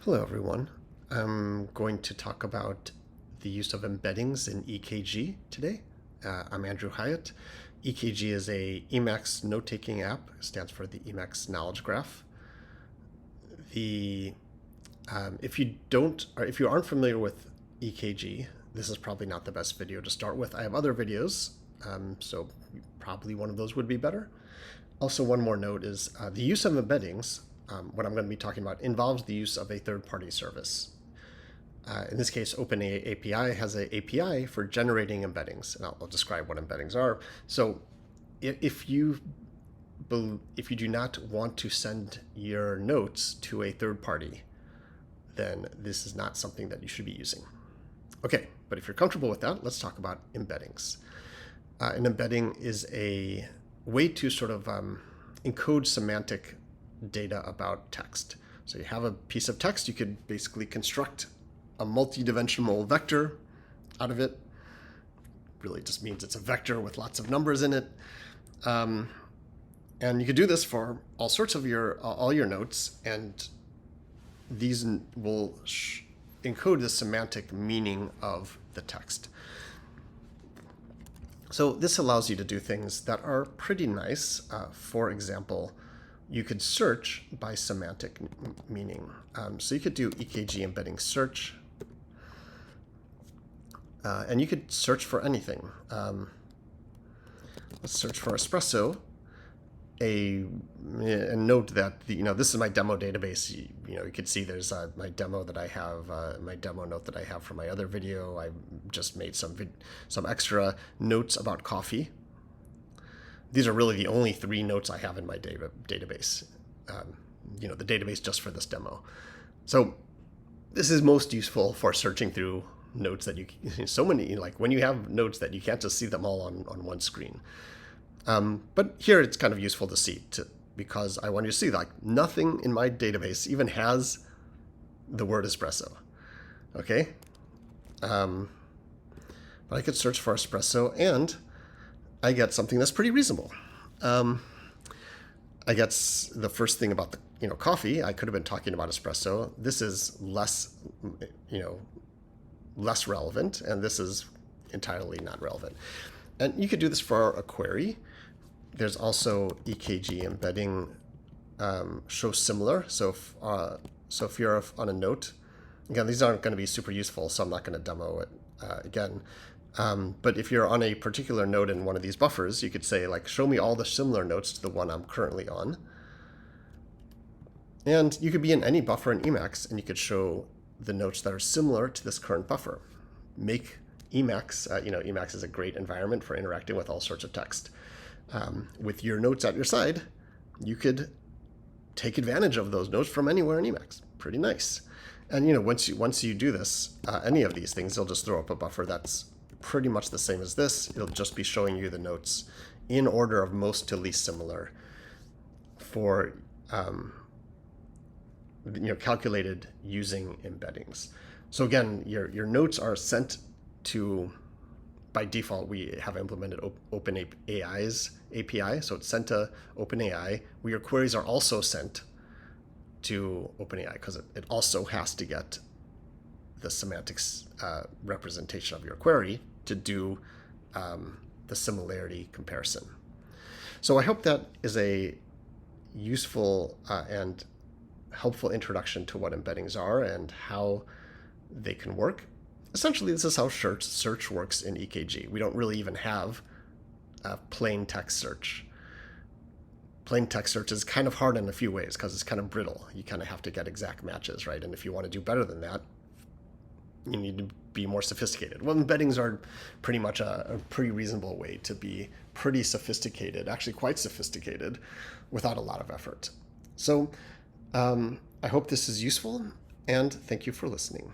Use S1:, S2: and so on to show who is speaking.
S1: Hello everyone. I'm going to talk about the use of embeddings in EKG today. I'm Andrew Hyatt. EKG is a Emacs note-taking app. It stands for the Emacs Knowledge Graph. If you aren't familiar with EKG, this is probably not the best video to start with. I have other videos, so probably one of those would be better. Also, one more note is the use of embeddings, what I'm going to be talking about, involves the use of a third-party service. In this case, OpenAPI has an API for generating embeddings, and I'll describe what embeddings are. So if you do not want to send your notes to a third party, then this is not something that you should be using. Okay, but if you're comfortable with that, let's talk about embeddings. An embedding is a way to sort of encode semantic data about text. So you have a piece of text, you could basically construct a multi-dimensional vector out of it. Really just means it's a vector with lots of numbers in it. And you could do this for all sorts of all your notes, and these will encode the semantic meaning of the text. So this allows you to do things that are pretty nice. For example, you could search by semantic meaning. So you could do EKG embedding search, and you could search for anything. Let's search for espresso. And note that this is my demo database. You could see there's my demo that I have, my demo note that I have from my other video. I just made some extra notes about coffee. These are really the only 3 notes I have in my database. The database just for this demo. So this is most useful for searching through notes that so many, like when you have notes that you can't just see them all on one screen. But here it's kind of useful to see because I want you to see like nothing in my database even has the word espresso. Okay. But I could search for espresso and I get something that's pretty reasonable. I get the first thing about the coffee. I could have been talking about espresso. This is less relevant, and this is entirely not relevant. And you could do this for a query. There's also EKG embedding show similar. So if you're on a note, again, these aren't going to be super useful, so I'm not going to demo it again. But if you're on a particular node in one of these buffers, you could say, like, show me all the similar notes to the one I'm currently on. And you could be in any buffer in Emacs, and you could show the notes that are similar to this current buffer. Make Emacs, Emacs is a great environment for interacting with all sorts of text. With your notes at your side, you could take advantage of those notes from anywhere in Emacs. Pretty nice. And once you do this, any of these things, they'll just throw up a buffer that's pretty much the same as this. It'll just be showing you the notes in order of most to least similar for calculated using embeddings. So again, your notes are sent to, by default, we have implemented OpenAI's API, so it's sent to OpenAI, where your queries are also sent to OpenAI because it also has to get the semantics representation of your query to do the similarity comparison. So I hope that is a useful and helpful introduction to what embeddings are and how they can work. Essentially, this is how search works in EKG. We don't really even have plain text search. Plain text search is kind of hard in a few ways because it's kind of brittle. You kind of have to get exact matches, right? And if you want to do better than that, you need to be more sophisticated. Well, embeddings are pretty much a pretty reasonable way to be pretty sophisticated, actually quite sophisticated, without a lot of effort. So I hope this is useful, and thank you for listening.